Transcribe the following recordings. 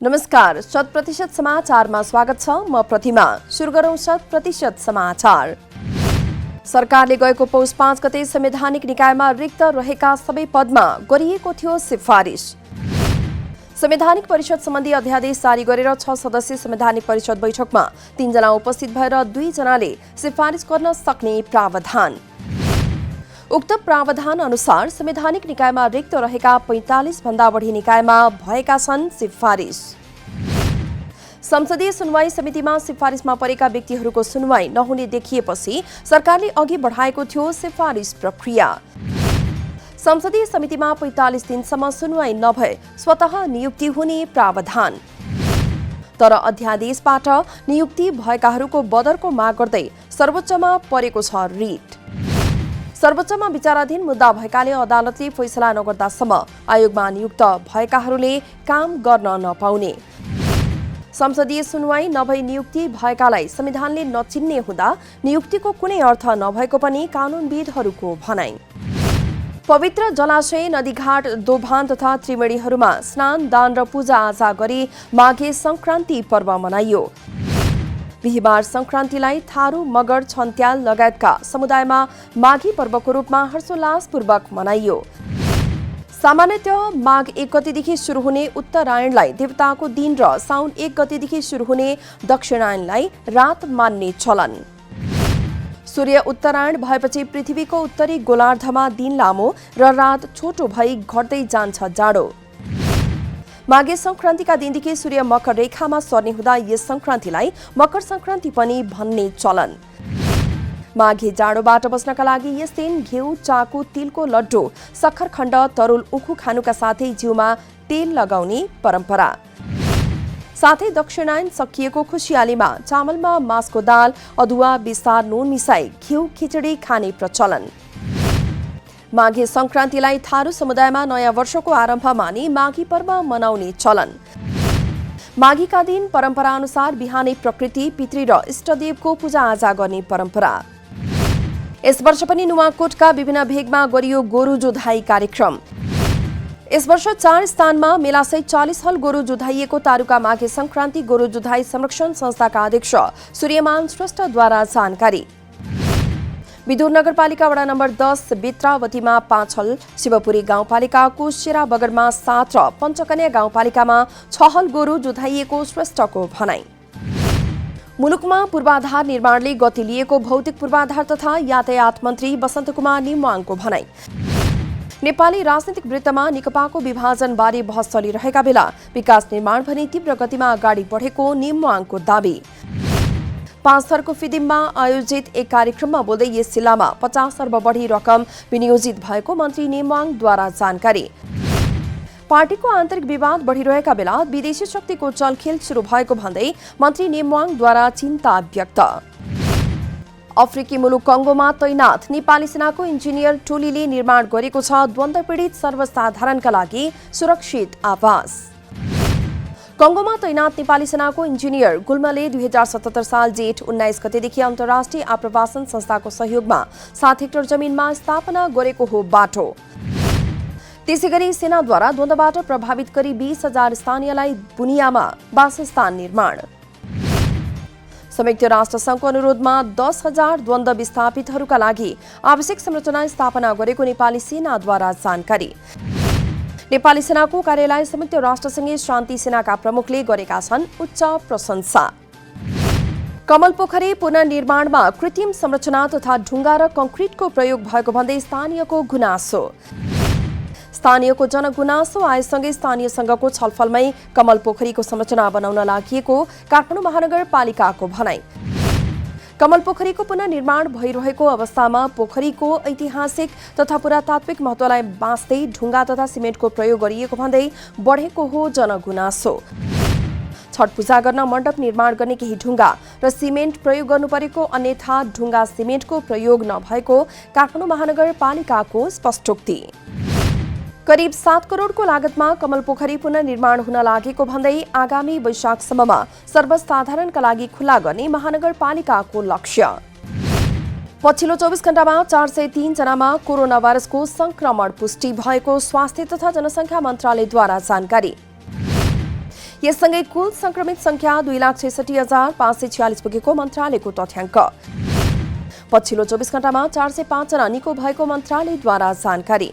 नमस्कार, 100% समाचारमा स्वागत छ। म प्रतिमा। सुरु गरौं 100% समाचार। सरकारले गएको पौष 5 गते संवैधानिक निकायमा रिक्त रहेका सबै पदमा गरिएको थियो सिफारिस। संवैधानिक परिषद सम्बन्धी अध्यादेश जारी गरेर 6 सदस्यीय संवैधानिक परिषद बैठकमा 3 जना उपस्थित भएर 2 जनाले सिफारिस गर्न सक्ने प्रावधान। उक्त प्रावधान अनुसार संवैधानिक निकायमा रिक्त रहेका 45 भन्दा बढी निकायमा भएका छन् सिफारिस। संसदीय सुनवाई समितिमा सिफारिसमा परेका व्यक्तिहरूको सुनवाई नहुने देखिएपछि सरकारले अघि बढाएको थियो सिफारिस प्रक्रिया। संसदीय समितिमा 45 दिनसम्म सुनवाई नभए स्वतः नियुक्ति हुने प्रावधान। तर अध्यादेशबाट नियुक्ति भएकाहरूको बदरको माग गर्दै सर्वोच्चमा परेको छ रिट। सर्वोच्चमा विचाराधीन मुद्दा भएकाले अदालतले फैसला नगर्दासम्म आयोगमा नियुक्त भएकाहरूले काम गर्न नपाउने। संसदीय सुनवाई नभई नियुक्ति भएकालाई संविधानले नचिन्ने हुँदा नियुक्तिको कुनै अर्थ नभएको पनि कानूनविदहरूको भनाइ। पवित्र जलाशय, नदीघाट, दोभान तथा त्रिवेणीहरूमा स्नान, दान र पूजाआजा गरी माघे संक्रान्ति पर्व मनाइयो। बिहिबार संक्रान्तिलाई थारू, मगर, छन्त्याल लगायतका समुदायमा माघी पर्वको रूपमा हर्षोल्लासपूर्वक मनाइयो। सामान्यतः माघ 1 गतेदेखि सुरु हुने उत्तरायणलाई देवताको दिन र साउन 1 गतेदेखि सुरु हुने दक्षिणायनलाई रात मान्ने चलन। सूर्य उत्तरायण भएपछि पृथ्वीको उत्तरी गोलार्धमा दिन लामो र रात छोटो भई घट्दै जान्छ जाडो। माघे संक्रान्तिका दिनदेखि सूर्य मकर रेखामा सर्ने हुँदा यस संक्रान्तिलाई मकर संक्रान्ति पनि भन्ने चलन। माघे जाडोबाट बस्नका लागि यस दिन घिउ, चाकु, तिलको लड्डु, सक्खरखण्ड, तरुल उखु खानुका साथै जिउमा तेल लगाउने परम्परा। साथै दक्षिणायन सकिएको खुशियालीमा चामलमा मासको दाल, अदुवा, बिसार, नुन मिसाई घिउ खिचडी खाने प्रचलन। माघे संक्रान्तिलाई थारू समुदायमा नयाँ वर्षको आरम्भ मानी माघी पर्व मनाउने चलन। माघीका दिन परम्परा अनुसार बिहानै प्रकृति, पितृ र इष्टदेवको पूजाआजा गर्ने परम्परा। यस वर्ष पनि नुवाकोटका विभिन्न भेगमा गरियो गोरु जुधाई कार्यक्रम। यस वर्ष 4 स्थानमा मेलासहित 40 हल गोरु जुधाइएको तारुका माघे संक्रान्ति गोरु जुधाई संरक्षण संस्थाका अध्यक्ष सूर्यमान श्रेष्ठद्वारा जानकारी। विदुर नगरपालिका वडा नम्बर 10 बेत्रावतीमा 5 हल, शिवपुरी गाउँपालिकाको शेरा बगरमा 7 र पञ्चकन्या गाउँपालिकामा 6 हल गोरु जुधाइएको श्रेष्ठको भनाइ। मुलुकमा पूर्वाधार निर्माणले गति लिएको भौतिक पूर्वाधार तथा यातायात मन्त्री बसन्त कुमार निम्वाङको भनाइ। नेपाली राजनीतिक वृत्तमा नेकपाको विभाजनबारे बहस चलिरहेका बेला विकास निर्माण भने तीव्र गतिमा अगाडि बढेको निम्वाङको दावी। 5 थरको फिदिममा आयोजित एक कार्यक्रममा बोल्दै यस जिल्लामा 50 अर्ब बढी रकम विनियोजित भएको मन्त्री नेम्वाङद्वारा जानकारी। पार्टीको आन्तरिक विवाद बढिरहेका बेला विदेशी शक्तिको चलखेल शुरू भएको भन्दै मन्त्री नेम्वाङद्वारा चिन्ता व्यक्त। अफ्रिकी मुलुक कङ्गोमा तैनात नेपाली सेनाको इन्जिनियर टोलीले निर्माण गरेको छ द्वन्द्व पीडित सर्वसाधारणका लागि सुरक्षित आवास। कङ्गोमा तैनात नेपाली सेनाको इन्जिनियर गुल्मले 2077 साल जेठ 19 गतेदेखि अन्तर्राष्ट्रिय आप्रवासन संस्थाको सहयोगमा 7 हेक्टर जमिनमा स्थापना गरेको हो बाटो। त्यसैगरी सेनाद्वारा द्वन्द्वबाट प्रभावित करिब 20,000 स्थानीयलाई बुनियामा वासस्थान निर्माण। संयुक्त राष्ट्र संघको अनुरोधमा 10,000 द्वन्द्व विस्थापितहरूका लागि आवश्यक संरचना स्थापना गरेको नेपाली सेनाद्वारा जानकारी। नेपाली सेनाको कार्यालय संयुक्त राष्ट्रसँगै शान्ति सेनाका प्रमुखले गरेका छन् उच्च प्रशंसा। कमलपोखरी पुनर्निर्माणमा कृत्रिम संरचना तथा ढुङ्गा र कङ्क्रिटको प्रयोग भएको भन्दै स्थानीयको गुनासो। स्थानीयको जनगुनासो आएसँगै स्थानीय संघको छलफलमै कमलपोखरीको संरचना बनाउन लागि काठमाडौँ महानगरपालिकाको भनाइ। कमलपोखरीको पुनर्निर्माण भइरहेको अवस्थामा पोखरीको ऐतिहासिक तथा पुरातात्विक महत्त्वलाई बाँच्दै ढुङ्गा तथा सिमेन्टको प्रयोग गरिएको भन्दै बढेको हो जनगुनासो। छठ पूजा गर्न मण्डप निर्माण गर्ने केही ढुङ्गा र सिमेन्ट प्रयोग गर्नु परेको, अन्यथा ढुङ्गा सिमेन्टको प्रयोग नभएको काठमाडौँ महानगरपालिकाको स्पष्टोक्ति। करिब 7 करोडको लागतमा कमलपोखरी पुनर्निर्माण हुन लागेको भन्दै आगामी वैशाखसम्ममा सर्वसाधारणका लागि खुला गर्ने महानगरपालिकाको लक्ष्य। पछिल्लो 24 घण्टामा 403 जनामा कोरोना भाइरसको संक्रमण पुष्टि भएको स्वास्थ्य तथा जनसङ्ख्या मन्त्रालयद्वारा जानकारी। यससँगै कुल संक्रमित संख्या 2,66,546 पुगेको मन्त्रालयको तथ्याङ्क। पछिल्लो 24 घण्टामा 405 जना निको भएको मन्त्रालयद्वारा जानकारी।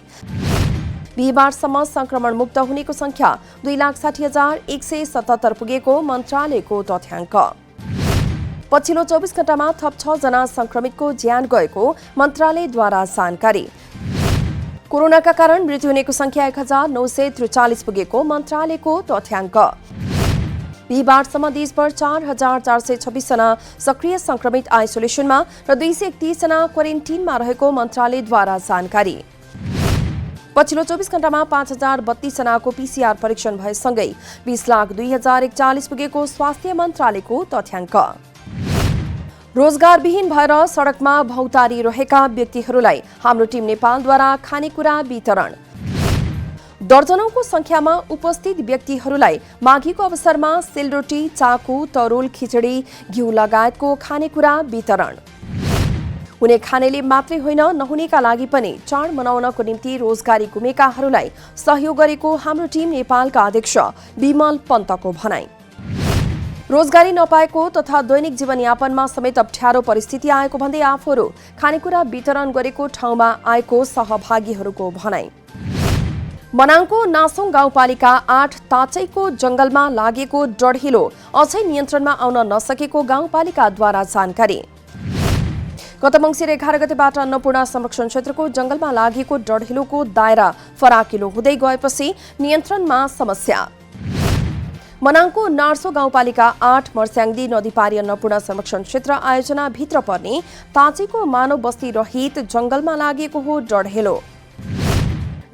बिहिबारसम्म संक्रमण मुक्त हुनेको संख्या 2,60,177 पुगेको मन्त्रालयको तथ्याङ्क। पछिल्लो 24 घण्टामा थप 6 जना संक्रमितको ज्यान गएको मन्त्रालयद्वारा जानकारी। कोरोनाका कारण मृत्यु हुनेको संख्या 1,943 पुगेको मन्त्रालयको तथ्याङ्क। बिहिबारसम्म देशभर 4,426 जना सक्रिय संक्रमित आइसोलेसनमा र 231 जना क्वारेन्टिनमा रहेको मन्त्रालयद्वारा जानकारी। पछिल्लो 24 घण्टामा 5,032 जनाको पीसीआर परीक्षण भएसँगै 20,02,041 पुगेको स्वास्थ्य मन्त्रालयको तथ्याङ्क। रोजगारविहीन भएर सडकमा भौतारिरहेका व्यक्तिहरूलाई हाम्रो टिम नेपालद्वारा खानेकुरा वितरण। दर्जनौंको संख्यामा उपस्थित व्यक्तिहरूलाई माघीको अवसरमा सेलरोटी, चाकु, तरुल, खिचडी, घिउ लगायतको खानेकुरा वितरण। हुने खानेले मात्रै होइन नहुनेका लागि पनि चाड मनाउनको निम्ति रोजगारी गुमेकाहरूलाई सहयोग गरेको हाम्रो टिम नेपालका अध्यक्ष विमल पन्तको भनाई। रोजगारी नपाएको तथा दैनिक जीवनयापनमा समेत अप्ठ्यारो परिस्थिति आएको भन्दै आफूहरू खानेकुरा वितरण गरेको ठाउँमा आएको सहभागीहरूको भनाई। मनाङको नासोङ गाउँपालिका 8 ताचैको जंगलमा लागेको डढेलो अझै नियन्त्रणमा आउन नसकेको गाउँपालिकाद्वारा जानकारी। गत मङ्सिर 11 गतेबाट अन्नपूर्ण संरक्षण क्षेत्रको जंगलमा लागेको डढेलोको दायरा फराकिलो हुँदै गएपछि नियन्त्रणमा समस्या। मनाङको नार्सो गाउँपालिका 8 मर्स्याङदी नदीपारी अन्नपूर्ण संरक्षण क्षेत्र आयोजना भित्र पर्ने ताचेको मानव बस्ती रहित जंगलमा लागेको हो डढेलो।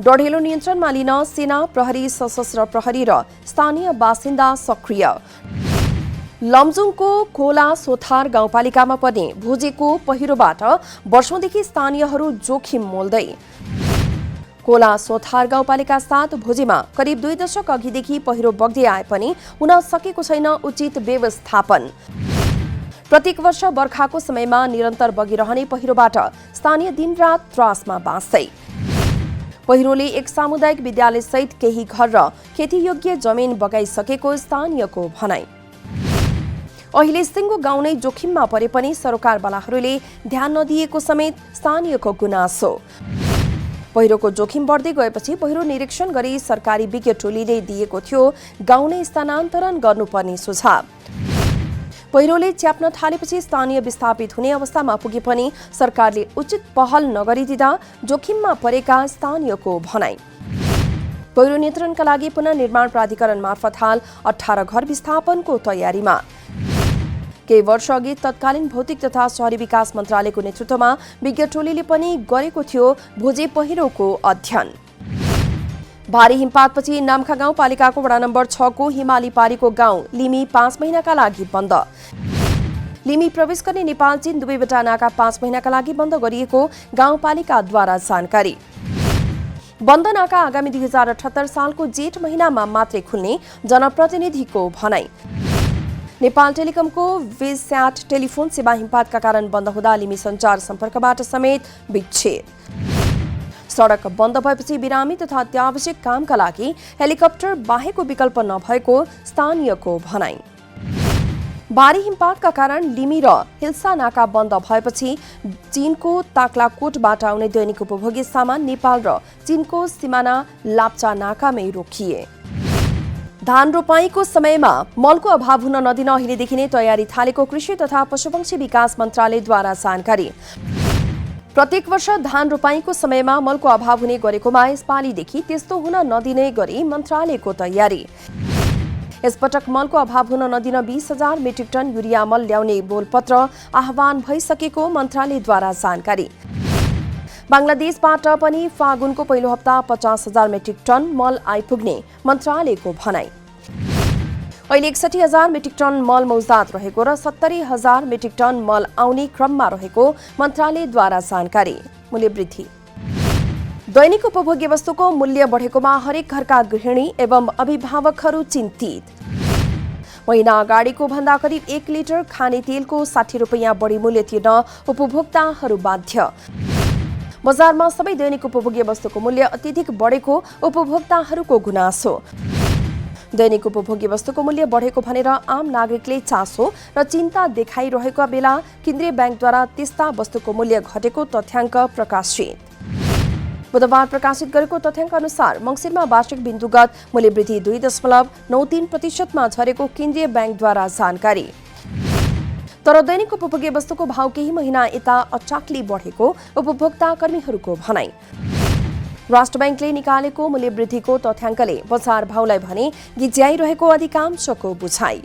डढेलो नियन्त्रणमा लिन सेना, प्रहरी, सशस्त्र प्रहरी र स्थानीय बासिन्दा सक्रिय। लमजुङको खोला सोथार गाउँपालिकामा पर्ने भुजेको पहिरोबाट वर्षौंदेखि स्थानीयहरू जोखिम मोल्दै। खोला सोथार गाउँपालिका 7 भुजेमा करिब 2 दशक अघिदेखि पहिरो बग्दै आए पनि हुन सकेको छैन उचित व्यवस्थापन। प्रत्येक वर्ष बर्खाको समयमा निरन्तर बगिरहने पहिरोबाट स्थानीय दिनरात त्रासमा बाँच्दै। पहिरोले एक सामुदायिक विद्यालय सहित केही घर र खेतीयोग्य जमिन बगाइसकेको स्थानीयको भनाई। अहिले सिङ्गो गाउँ नै जोखिममा परे पनि सरकारवालाहरूले ध्यान नदिएको समेत स्थानीयको गुनासो। पहिरोको जोखिम बढ्दै गएपछि पहिरो निरीक्षण गरी सरकारी विज्ञ टोलीले दिएको थियो गाउँ नै स्थानान्तरण गर्नुपर्ने सुझाव। पहिरोले च्याप्न थालेपछि स्थानीय विस्थापित हुने अवस्थामा पुगे पनि सरकारले उचित पहल नगरिदिँदा जोखिममा परेका स्थानीयको भनाई। पहिरो नियन्त्रणका लागि पुनर्निर्माण प्राधिकरण मार्फत हाल 18 घर विस्थापनको तयारीमा। केही वर्ष अघि तत्कालीन भौतिक तथा शहरी विकास मन्त्रालयको नेतृत्वमा विज्ञ टोलीले पनि गरेको थियो भुजे पहिरोको अध्ययन। भारी हिमपातपछि नाम्खा गाउँपालिकाको वडा नम्बर 6 को हिमाली पारीको गाउँ लिमी 5 महिनाका लागि बन्द। लिमी प्रवेश गर्ने नेपाल चीन दुवैवटा नाका 5 महिनाका लागि बन्द गरिएको गाउँपालिकाद्वारा जानकारी। बन्द नाका आगामी 2078 सालको जेठ महिनामा मात्रै खुल्ने जनप्रतिनिधिको भनाई। नेपाल टेलिकमको भिजस्याट टेलिफोन सेवा हिमपातका कारण बन्द हुँदा लिमी सञ्चार सम्पर्कबाट समेत विच्छेद। सडक बन्द भएपछि बिरामी तथा अत्यावश्यक कामका लागि हेलिकप्टर बाहेकको विकल्प नभएको स्थानीयको भनाई। भारी हिमपातका कारण लिमी र हिल्सा नाका बन्द भएपछि चीनको ताक्लाकोटबाट आउने दैनिक उपभोग्य सामान नेपाल र चीनको सिमाना लाप्चा नाकामै रोकिए। धान रोपाईको समयमा मलको अभाव हुन नदिन अहिलेदेखि नै तयारी थालेको कृषि तथा पशुपक्षी विकास मन्त्रालयद्वारा जानकारी। प्रत्येक वर्ष धान रोपाईको समयमा मलको अभाव हुने गरेकोमा यसपालिदेखि त्यस्तो हुन नदिने गरी मन्त्रालयको तयारी। यसपटक मलको अभाव हुन नदिन 20,000 मेट्रिक टन युरिया मल ल्याउने बोलपत्र आह्वान भइसकेको मन्त्रालयद्वारा जानकारी। बांग्लादेशबाट पनि फागुनको पहिलो हप्ता 50,000 मेट्रिक टन मल आइपुग्ने मन्त्रालयको भनाई। अहिले 61,000 मेट्रिक टन मल मौजात रहेको र 70,000 मेट्रिक टन मल आउने क्रममा रहेको मन्त्रालयद्वारा जानकारी। मूल्य वृद्धि। दैनिक उपभोग्य वस्तुको मूल्य बढेकोमा हरेक घरका गृहिणी एवं अभिभावकहरू चिन्तित। महिना अगाडिको भन्दा करिब 1 लिटर खाने तेलको 60 रुपैयाँ बढी मूल्य तिर्न उपभोक्ताहरू बाध्य। बजारमा सबै दैनिक उपभोग्य वस्तुको मूल्य अत्यधिक बढेको उपभोक्ताहरूको गुनासो। दैनिक उपभोग्य वस्तुको मूल्य बढेको भनेर आम नागरिकले चासो र चिन्ता देखाइरहेको बेला केन्द्रीय बैंकद्वारा त्यस्ता वस्तुको मूल्य घटेको तथ्याङ्क प्रकाशित। बुधबार प्रकाशित गरेको तथ्याङ्क अनुसार मङ्सिरमा वार्षिक बिन्दुगत मूल्य वृद्धि 2.93%मा झरेको केन्द्रीय बैंकद्वारा जानकारी। तर दैनिक उपभोग्य वस्तुको भाव केही महिना यता अचाकली बढेको उपभोक्ता कर्मीहरूको भनाई। राष्ट्र बैंकले निकालेको मूल्य वृद्धिको तथ्याङ्कले बजार भावलाई भने गिज्याइरहेको अधिकांशको बुझाइ।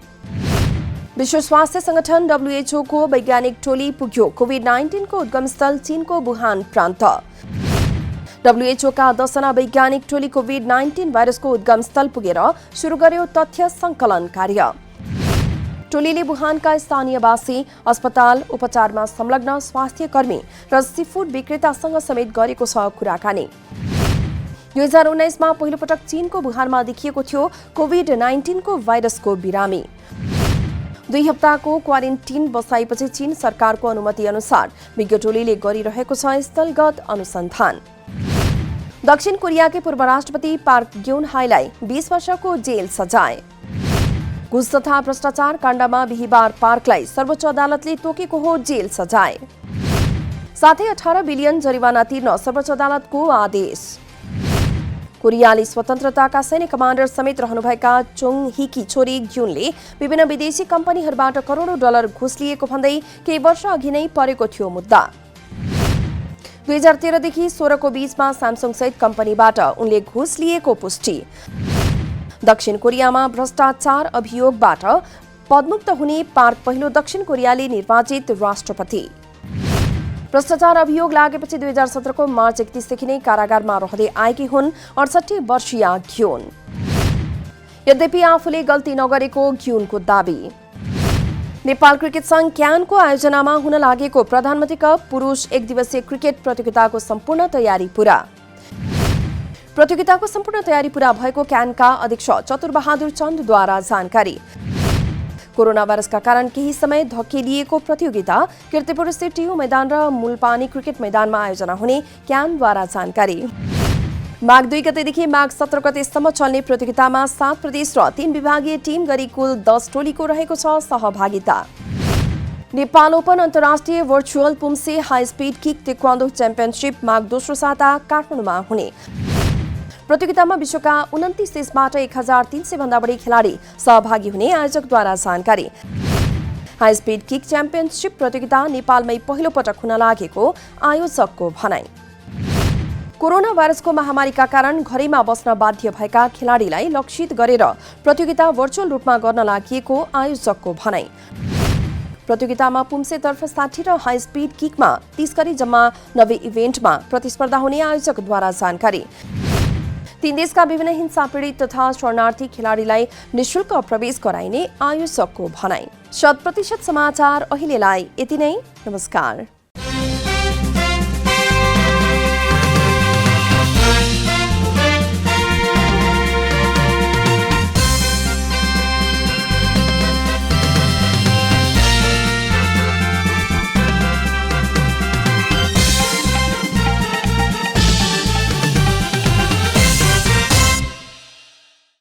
विश्व स्वास्थ्य संगठन WHO को वैज्ञानिक टोली पुग्यो कोभिड-19 को उद्गम स्थल चीनको वुहान प्रान्त। WHO का 10 जना वैज्ञानिक टोली कोभिड-19 भाइरसको उद्गम स्थल पुगेर सुरु गर्यो तथ्य संकलन कार्य। टोलीले वुहानका स्थानीयवासी, अस्पताल, उपचारमा संलग्न स्वास्थ्य कर्मी र सीफूड विक्रेतासँग समेत गरेको छ कुराकानी। 2019 मा पहिलो पटक चीनको वुहानमा देखिएको थियो कोभिड-19 को भाइरसको बिरामी। 2 हप्ताको क्वारेन्टिन बसाइपछि चीन सरकारको अनुमति अनुसार विज्ञ टोलीले गरिरहेको छ स्थलगत अनुसन्धान। दक्षिण कोरियाकै पूर्व राष्ट्रपति पार्क ग्युन-हाईलाई 20 वर्षको जेल सजाय। घुस तथा भ्रष्टाचार काण्डमा बिहिबार पार्कलाई सर्वोच्च अदालतले तोकेको हो जेल सजाय। साथै 18 बिलियन जरिवाना तिर्न सर्वोच्च अदालतको आदेश। कोरियाली स्वतन्त्रताका सैन्य कमान्डर समेत रहनुभएका चोङ हीकी छोरी ग्युनले विभिन्न विदेशी कम्पनीहरूबाट करोडौं डलर घुस लिएको भन्दै केही वर्ष अघि नै परेको थियो मुद्दा। 2013 देखि 16 को बीचमा स्यामसङ सहित कम्पनीबाट उनले घुस लिएको पुष्टि। दक्षिण कोरियामा भ्रष्टाचार अभियोगबाट पदमुक्त हुने पार्क पहिलो दक्षिण कोरियाली निर्वाचित राष्ट्रपति। भ्रष्टाचार अभियोग लागेपछि 2017 को मार्च 31 देखि नै कारागारमा रहँदै आएकी हुन् 68 वर्षीय ग्युन। यद्यपि आफूले गल्ती नगरेको ग्युनको दाबी। नेपाल क्रिकेट संघ क्यानको आयोजनामा हुन लागेको प्रधानमन्त्री कप पुरुष 1 दिवसीय क्रिकेट प्रतियोगिताको सम्पूर्ण तयारी पूरा। प्रतियोगिताको सम्पूर्ण तयारी पूरा भएको क्यानका अध्यक्ष चतुरबहादुर चन्दद्वारा जानकारी। कोरोना भाइरसका कारण केही समय धकेलिएको प्रतियोगिता कीर्तिपुर स्थित टियु मैदान र मूलपानी क्रिकेट मैदानमा आयोजना हुने क्यानद्वारा जानकारी। माघ 2 गतेदेखि माघ 17 गतेसम्म चल्ने प्रतियोगितामा 7 प्रदेश र 3 विभागीय टिम गरी कुल 10 टोलीको रहेको छ सहभागिता। नेपाल ओपन अन्तर्राष्ट्रिय भर्चुअल पुम्से high speed kick taekwondo championship माघ दोस्रो साता काठमाडौँमा हुने। प्रतियोगितामा विश्वका 29 देशबाट 1300 भन्दा बढी खेलाडी सहभागी हुने आयोजकद्वारा जानकारी। हाई स्पिड किक च्याम्पियनशिप प्रतियोगिता नेपालमै पहिलो पटक हुन लागेको आयोजकको भनाई। कोरोना भाइरसको महामारीका कारण घरैमा बस्न बाध्य भएका खेलाडीलाई लक्षित गरेर प्रतियोगिता भर्चुअल रूपमा गर्न लागि आयोजकको भनाई। प्रतियोगितामा पुम्सेतर्फ 60 र हाई स्पिड किकमा 30 गरी जम्मा 90 इभेन्टमा प्रतिस्पर्धा हुने आयोजकद्वारा जानकारी। 3 देशका विभिन्न हिंसा पीडित तथा शरणार्थी खेलाडीलाई निशुल्क प्रवेश गराइने आयोजकको भनाई। 100% समाचार अहिलेलाई यति नै। नमस्कार।